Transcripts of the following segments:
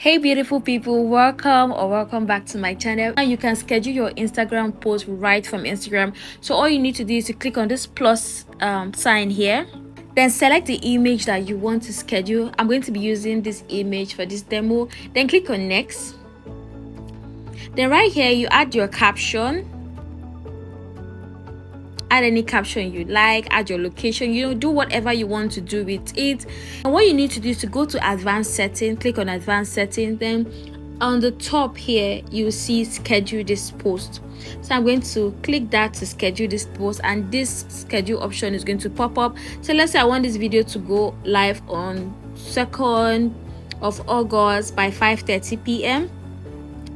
Hey beautiful people, welcome back to my channel. Now you can schedule your Instagram post right from Instagram. So all you need to do is to click on this plus sign here, then select the image that you want to schedule. I'm going to be using this image for this demo. Then click on next. Then right here you add your caption. Add any caption you like, add your location, do whatever you want to do with it. And what you need to do is to go to advanced settings, click on advanced settings, then on the top here you see schedule this post. So I'm going to click that to schedule this post, and this schedule option is going to pop up. So let's say I want this video to go live on 2nd of August by 5:30 p.m.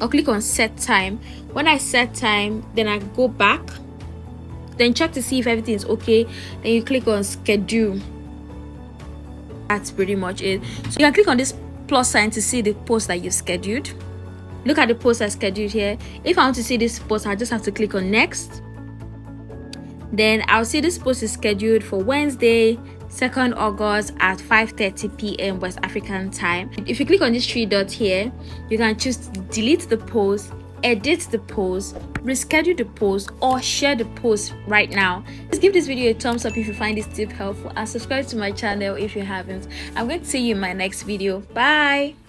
I'll click on set time. When I set time, then I go back, then check to see if everything is okay. Then you click on schedule. That's pretty much it. So you can click on this plus sign to see the post that you've scheduled. Look at the post I scheduled here. If I want to see this post, I just have to click on next. Then I'll see this post is scheduled for Wednesday 2nd August at 5:30 p.m. West African time. If you click on this three dot here, you can choose to delete the post, edit the post, reschedule the post, or share the post right now. Just give this video a thumbs up if you find this tip helpful, and subscribe to my channel if you haven't. I'm going to see you in my next video. Bye.